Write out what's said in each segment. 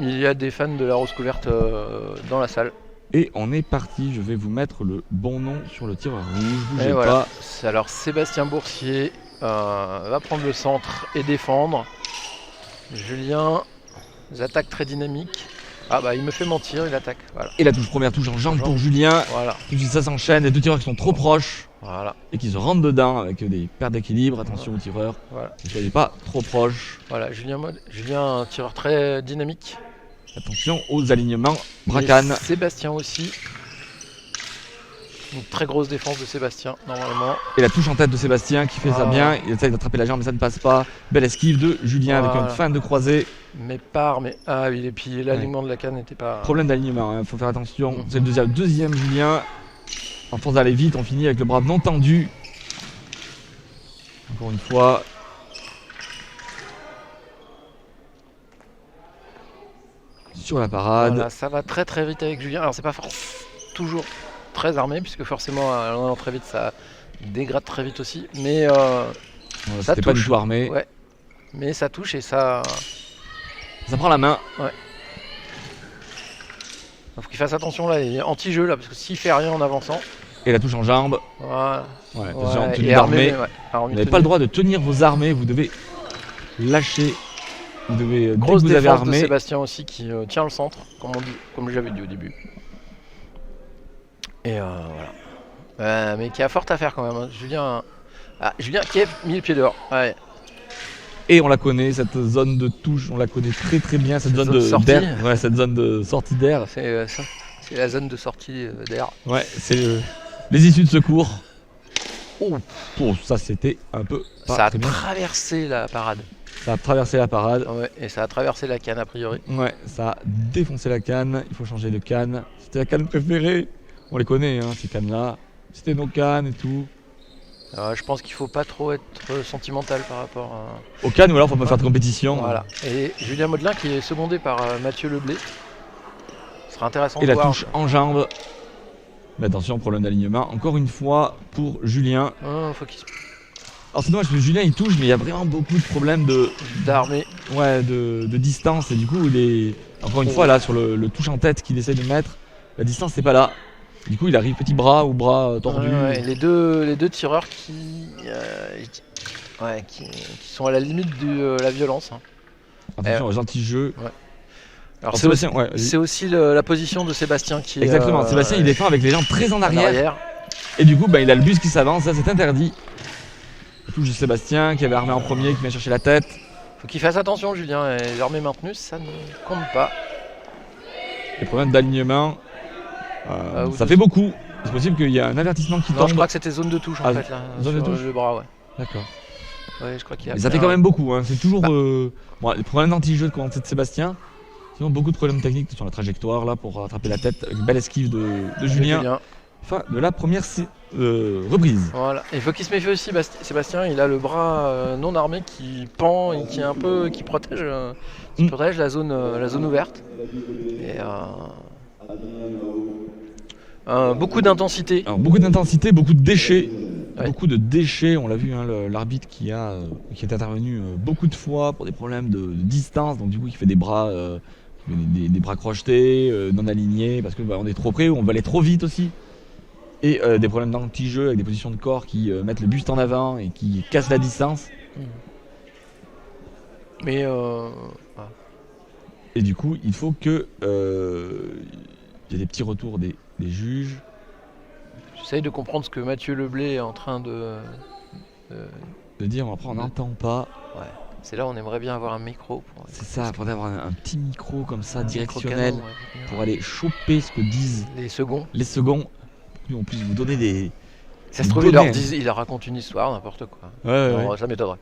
il y a des fans de la rose couverte dans la salle. Et on est parti, je vais vous mettre le bon nom sur le tireur rouge, Et bougez voilà. pas. Alors Sébastien Boursier va prendre le centre et défendre. Julien, les attaques très dynamiques. Ah bah il me fait mentir, il attaque. Voilà. Et la première touche en jambe pour Julien. Voilà. Tout de suite ça s'enchaîne, les deux tireurs qui sont trop proches. Voilà. Et qui se rentrent dedans avec des pertes d'équilibre. Attention aux tireurs, Voilà. ne soyez pas trop proches. Voilà, Julien, un tireur très dynamique. Attention aux alignements Bracan. Et Sébastien aussi. Une très grosse défense de Sébastien, normalement. Et la touche en tête de Sébastien qui fait ça bien. Il essaye d'attraper la jambe mais ça ne passe pas. Belle esquive de Julien avec une fin de croisée. Mais ah oui, et puis l'alignement de la canne n'était pas... Problème d'alignement, faut faire attention. C'est le deuxième Julien. En force d'aller vite, on finit avec le bras non tendu. Encore une fois. Sur la parade. Voilà, ça va très très vite avec Julien. Alors c'est pas toujours très armé, puisque forcément en allant très vite ça dégrade très vite aussi. Mais voilà, ça touche. Pas du tout armé. Ouais. Mais ça touche et ça... Ça prend la main. Ouais. Il faut qu'il fasse attention là, il est anti-jeu là, parce que s'il fait rien en avançant... Et la touche en jambe. Voilà. Ouais, Ouais, tenue d'armée. Alors, vous n'avez pas le droit de tenir vos armées, vous devez lâcher. Vous devez, grosse dès que vous avez défense armé. de Sébastien aussi qui tient le centre, comme j'avais dit au début. Et voilà. Mais qui a fort à faire quand même. Hein. Julien qui a mis le pied dehors. Ouais. Et on la connaît, cette zone de touche, on la connaît très très bien, cette zone d'air. Ouais, cette zone de sortie d'air. C'est ça. C'est la zone de sortie d'air. Ouais, c'est les issues de secours. Oh, ça c'était un peu. Ça a traversé la parade. Ça a traversé la parade. Ouais, et ça a traversé la canne a priori. Ouais, ça a défoncé la canne. Il faut changer de canne. C'était la canne préférée. On les connaît, hein, ces cannes-là. C'était nos cannes et tout. Je pense qu'il faut pas trop être sentimental par rapport aux cannes, ou alors faut pas faire de compétition. Voilà. Et Julien Modelin qui est secondé par Mathieu Leblé. Ce sera intéressant de voir. Et la touche en jambe. Mais attention, problème d'alignement. Encore une fois pour Julien. Faut qu'il se... Alors c'est dommage parce que Julien il touche, mais il y a vraiment beaucoup de problèmes d'armée. Ouais, de distance. Et du coup, il est encore une fois là sur le touche en tête qu'il essaie de mettre. La distance n'est pas là. Du coup, il arrive petit bras ou bras tordu. Les deux tireurs qui sont à la limite de la violence. Hein. Attention aux anti-jeux. Ouais. Alors c'est aussi la position de Sébastien qui Exactement, Sébastien il défend avec les jambes très en arrière. Et du coup il a le buste qui s'avance, ça c'est interdit. La touche de Sébastien qui avait armé en premier, qui vient chercher la tête. Faut qu'il fasse attention Julien, et l'armée maintenue ça ne compte pas. Les problèmes d'alignement, ça fait beaucoup. C'est possible qu'il y ait un avertissement qui tombe. Je crois que c'était zone de touche en fait là, zone de touche. Le bras, ouais. D'accord. Ouais, je crois qu'il y a. Mais ça fait quand même beaucoup, hein. C'est toujours les problèmes d'anti-jeu de Sébastien. Sinon beaucoup de problèmes techniques sur la trajectoire là pour rattraper la tête. Une belle esquive de Julien. Fin de la première reprise. Voilà. Il faut qu'il se méfie aussi Sébastien, il a le bras non armé qui pend et qui protège la zone ouverte. Et beaucoup d'intensité. Alors, beaucoup d'intensité, beaucoup de déchets. Ouais. Beaucoup de déchets, on l'a vu, hein, l'arbitre qui est intervenu beaucoup de fois pour des problèmes de distance, donc du coup il fait des bras crochetés, non alignés, parce qu'on est trop près, ou on va aller trop vite aussi. Et des problèmes d'anti-jeu avec des positions de corps qui mettent le buste en avant et qui cassent la distance. Mais et du coup il faut que il y ait des petits retours des juges. J'essaye de comprendre ce que Mathieu Leblé est en train de dire, après on n'entend pas. Ouais. C'est là où on aimerait bien avoir un micro. C'est ça, il faudrait avoir un petit micro comme ça, directionnel, pour aller choper ce que disent les seconds. On puisse vous donner des... Ça se trouve, il leur raconte une histoire, n'importe quoi. Ouais. Ça m'étonnerait.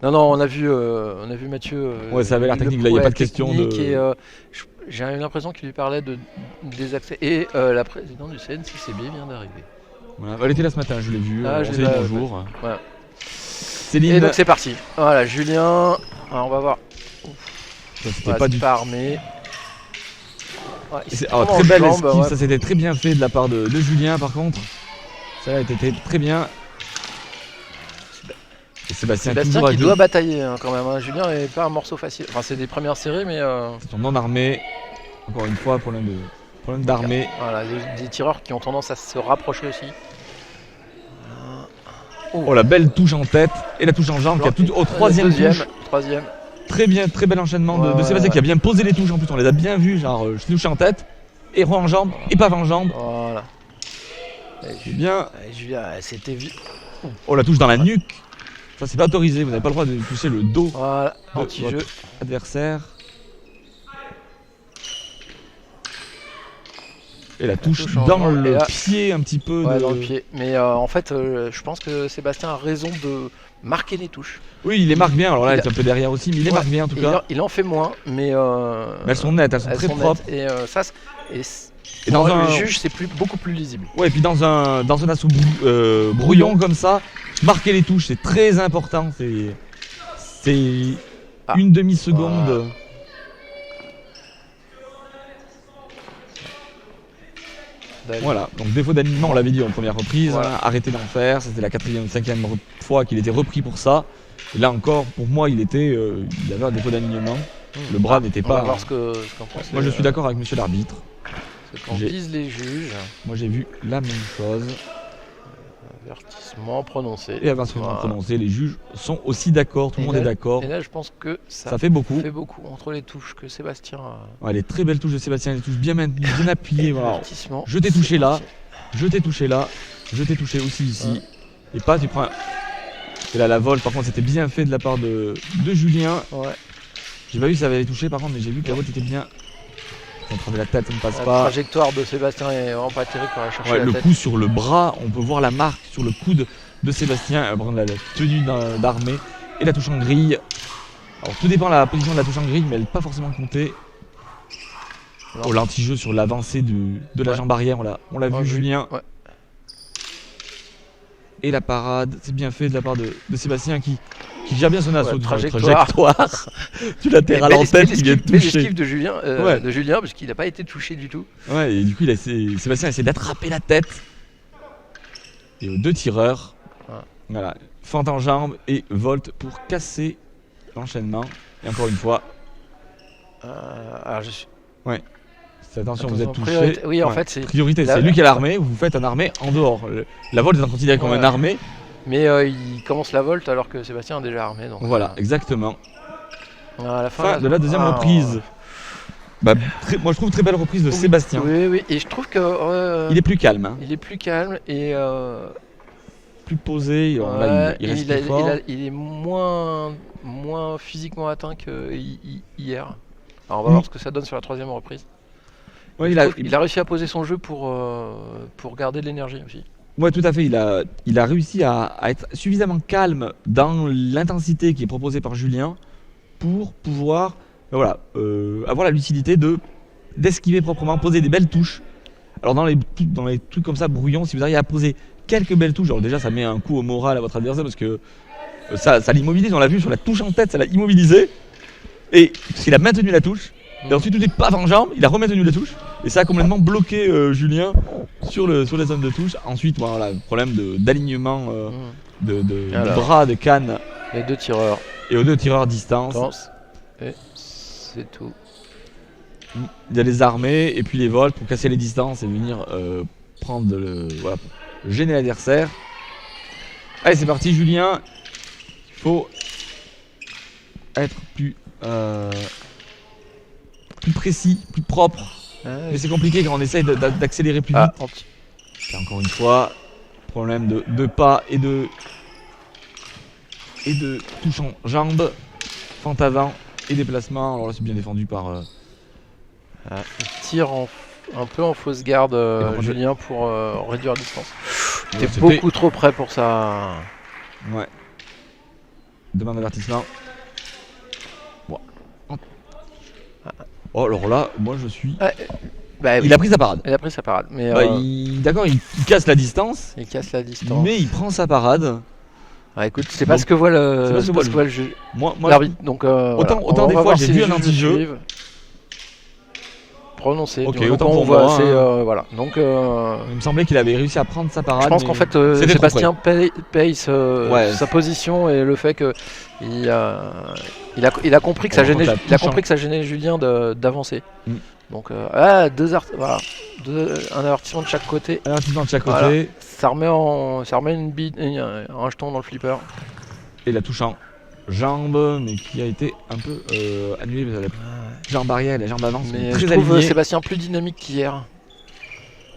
Non, on a vu Mathieu. Ouais, ça avait l'air technique, là, il n'y a pas de question de... J'ai l'impression qu'il lui parlait des accès. Et la présidente du CNCCB vient d'arriver. Voilà, elle était là ce matin, je l'ai vue. On s'est dit bonjour. Voilà. Céline. Et donc c'est parti. Voilà, Julien. Alors, on va voir. Ça c'était pas armé. Ouais, très belle esquive, ça c'était très bien fait de la part de Julien par contre. Ça a été très bien. Et Sébastien qui doit batailler hein, quand même. Hein. Julien n'est pas un morceau facile. Enfin, c'est des premières séries, mais. C'est ton non-armé. Encore une fois, problème d'armée. Voilà, des tireurs qui ont tendance à se rapprocher aussi. Oh, la belle touche en tête et la touche en jambe qui a tout au troisième. Très bien, très bel enchaînement de Sébastien qui a bien posé les touches en plus. On les a bien vus. Genre, je touche en tête, héros en jambe et pave en jambe. Voilà. C'est bien. Julien, c'était vite. Oh, la touche dans la nuque. Ça, c'est pas autorisé. Vous n'avez pas le droit de toucher le dos de votre adversaire. Et la touche dans le pied un petit peu. Dans le pied. Mais en fait, je pense que Sébastien a raison de marquer les touches. Oui, il les marque bien. Alors là, il est un peu derrière aussi, mais il les marque bien en tout cas. Il en fait moins, mais elles sont nettes, elles sont très propres. Et ça, et dans le juge, c'est beaucoup plus lisible. Ouais, et puis dans un assaut brouillon comme ça, marquer les touches, c'est très important. C'est une demi-seconde. Voilà, donc défaut d'alignement, on l'avait dit en première reprise, arrêtez d'en faire, c'était la 4e ou 5e fois qu'il était repris pour ça. Et là encore, pour moi, il avait un défaut d'alignement. Le bras n'était pas. On va voir ce qu'on pense. Moi, je suis d'accord avec monsieur l'arbitre. C'est qu'on vise les juges. Moi, j'ai vu la même chose. Avertissement prononcé. Et avertissement prononcé, les juges sont aussi d'accord, tout le monde est d'accord. Et là, je pense que ça fait beaucoup. Entre les touches que Sébastien a. Ouais, les très belles touches de Sébastien, les touches bien maintenues, bien appuyées. Voilà. Je t'ai touché là, je t'ai touché là, je t'ai touché aussi ici. Et pas, tu prends. Et là, la volte, par contre, c'était bien fait de la part de Julien. Ouais. J'ai pas vu si ça avait touché, par contre, mais j'ai vu que la volte était bien. Contre la tête, ça ne passe pas. La trajectoire de Sébastien est vraiment pas terrible pour aller chercher la tête. Le coup sur le bras, on peut voir la marque sur le coude de Sébastien, prendre la tenue d'armée et la touche en grille. Alors tout dépend de la position de la touche en grille, mais elle n'est pas forcément comptée. Oh, l'anti-jeu sur l'avancée de la jambe arrière, on l'a vu Julien. Ouais. Et la parade, c'est bien fait de la part de Sébastien qui gère bien son assaut de trajectoire. Du latéral en tête qui vient de toucher. L'esquive de Julien, parce qu'il n'a pas été touché du tout. Ouais, et du coup, Sébastien a essayé d'attraper la tête. Et aux deux tireurs, voilà, fente en jambe et volte pour casser l'enchaînement. Et encore une fois. Alors je suis. Ouais. Attention, vous êtes touché. Oui, en fait, c'est. Priorité, c'est lui qui a l'armée, vous faites un armée en dehors. La volte est considérée comme une armée. Mais il commence la volte alors que Sébastien a déjà armé. Donc, voilà, exactement. À la fin de la deuxième reprise. Moi je trouve très belle reprise de Sébastien. Oui, et je trouve que. Il est plus calme. Hein. Il est plus calme et. Plus posé. Il reste plus fort. Il est moins physiquement atteint qu'hier. Alors on va voir ce que ça donne sur la troisième reprise. Ouais, il a réussi à poser son jeu pour garder de l'énergie aussi. Ouais, tout à fait. Il a réussi à être suffisamment calme dans l'intensité qui est proposée par Julien pour pouvoir avoir la lucidité d'esquiver proprement, poser des belles touches. Alors dans les trucs comme ça brouillons, si vous arrivez à poser quelques belles touches, alors déjà ça met un coup au moral à votre adversaire parce que ça l'immobilise. On l'a vu sur la touche en tête, ça l'a immobilisé. Et s'il a maintenu la touche, et ensuite tout est paf en jambe, il a remaintenu la touche et ça a complètement bloqué Julien sur les zones de touche. Ensuite, voilà, problème d'alignement de bras, de canne. Les deux tireurs. Et aux deux tireurs à distance. Et c'est tout. Il y a les armées et puis les volts pour casser les distances et venir prendre pour gêner l'adversaire. Allez, c'est parti, Julien. Il faut être plus précis, plus propre. Mais c'est compliqué quand on essaye d'accélérer plus vite. Et encore une fois, problème de pas et de touche en jambe, fente avant et déplacement. Alors là, c'est bien défendu par. Il tire un peu en fausse garde, Julien, pour réduire la distance. Il était beaucoup trop près pour ça. Ouais. Demande d'avertissement. Oh, alors là, moi je suis. Il a pris sa parade. Mais d'accord, il casse la distance. Mais il prend sa parade. Écoute, c'est pas ce que voit le jeu. Moi, l'arbitre. Donc autant des fois j'ai vu un anti-jeu. prononcé. Ok, donc autant on pour voit moi. voilà. Donc, il me semblait qu'il avait réussi à prendre sa parade. Je pense qu'en fait, Sébastien paye sa position et le fait que il a compris que ça gênait Julien d'avancer. Donc, un avertissement de chaque côté. Un avertissement de chaque côté. Ça remet un jeton dans le flipper. Et la touche en jambe, mais qui a été un peu annulée parce que la jambe arrière et la jambe avant sont très je trouve Sébastien plus dynamique qu'hier.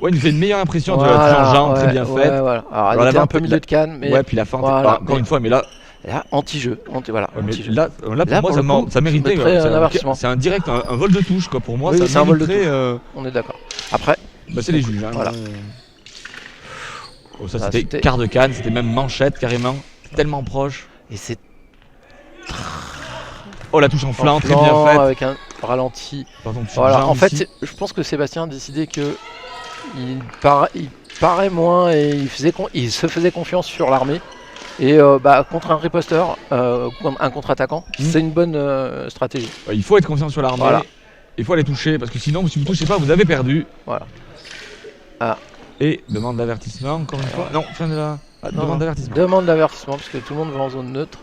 Ouais, il nous fait une meilleure impression de la touche en jambe, très bien faite. Alors, elle était un peu milieu de canne, mais ouais, puis la fin, encore une fois, mais là. Là, anti-jeu. Là, pour moi, ça méritait. C'est un direct, un vol de touche, quoi. Pour moi, oui, ça mériterait. On est d'accord. Après, c'est les juges. Hein, voilà. Oh, ça, c'était quart de canne, c'était même manchette carrément. Tellement proche. Et c'est. Oh, la touche en flanc, très bien faite. Avec un ralenti. Voilà. En fait, je pense que Sébastien a décidé que il paraît moins et il se faisait confiance sur l'armée. Et contre un riposteur, un contre-attaquant, c'est une bonne stratégie. Il faut être confiant sur l'armée, il faut aller toucher, parce que sinon, si vous ne touchez pas, vous avez perdu. Voilà. Et demande d'avertissement, encore une fois. Non, fin de la demande d'avertissement. Demande d'avertissement, parce que tout le monde va en zone neutre.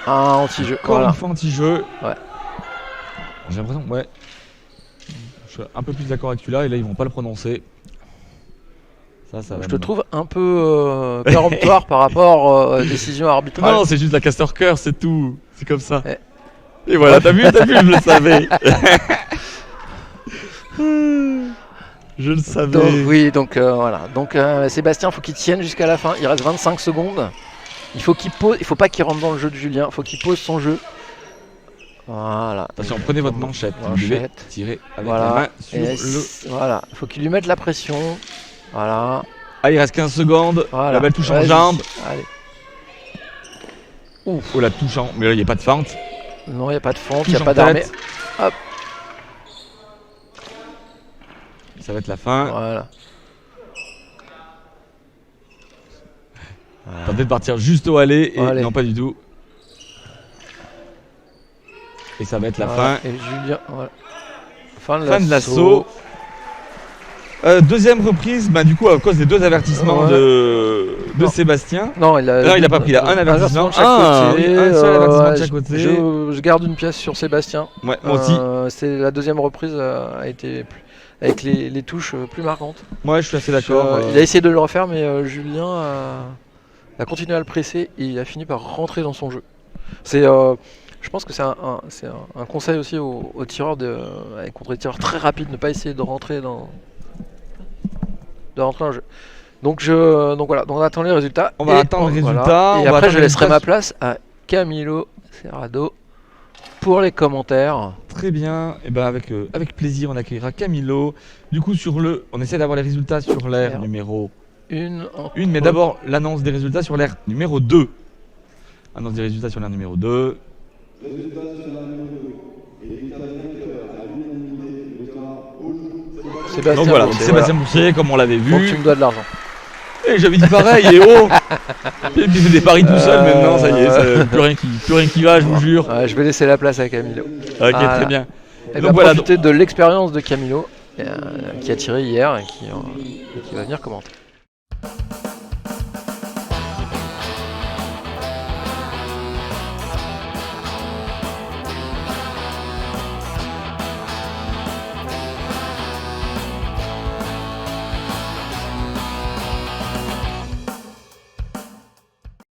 Un anti-jeu. Encore une fois anti-jeu. Ouais. J'ai l'impression, je suis un peu plus d'accord avec celui-là, et là, ils vont pas le prononcer. Je te trouve un peu péremptoire par rapport aux décisions arbitrales. Non, c'est juste la caster cœur, c'est tout. C'est comme ça. Et voilà, t'as vu, je le savais. Je le savais. Voilà. Donc Sébastien, faut qu'il tienne jusqu'à la fin. Il reste 25 secondes. Il faut pas qu'il rentre dans le jeu de Julien. Il faut qu'il pose son jeu. Voilà. Attention, prenez votre manchette. Tirez avec la main sur le. Voilà. Il faut qu'il lui mette la pression. Voilà. Ah, il reste 15 secondes. Voilà. La belle touche en jambe. Allez. Oh, la touche en. Mais là, il n'y a pas de fente. Non, il n'y a pas de fente, il n'y a pas d'armée. Hop. Ça va être la fin. Voilà. Tentez de partir juste au aller. Et non, pas du tout. Et ça va être la fin. Et Julien, fin de l'assaut. Deuxième reprise, du coup à cause des deux avertissements de Sébastien. Non, il a pas pris. Il a un avertissement de chaque côté. Un seul avertissement de chaque côté. Je garde une pièce sur Sébastien. Ouais, moi aussi. C'est la deuxième reprise a été avec les touches plus marquantes. Ouais, je suis assez d'accord. Il a essayé de le refaire, mais Julien a continué à le presser et il a fini par rentrer dans son jeu. Je pense que c'est un conseil aussi aux tireurs contre des tireurs très rapides, ne pas essayer de rentrer dans un jeu. Donc voilà, on attend les résultats. On va attendre les résultats. Et après je laisserai ma place à Camilo Serrado pour les commentaires. Très bien, et avec plaisir on accueillera Camilo. Du coup on essaie d'avoir les résultats sur l'aire numéro 1, mais d'abord l'annonce des résultats sur l'aire numéro 2. Annonce des résultats sur l'aire numéro 2. Résultats sur l'aire numéro 2. Et résultats à l'unanimité sera donc voilà, Sébastien Boursier, comme on l'avait vu. Donc tu me dois de l'argent. Et j'avais dit pareil, et oh. Il fait des paris tout seul maintenant, ça y est, plus rien qui va, je vous jure. Je vais laisser la place à Camilo. Ok, très bien. Et donc profiter de l'expérience de Camilo, qui a tiré hier et qui va venir commenter.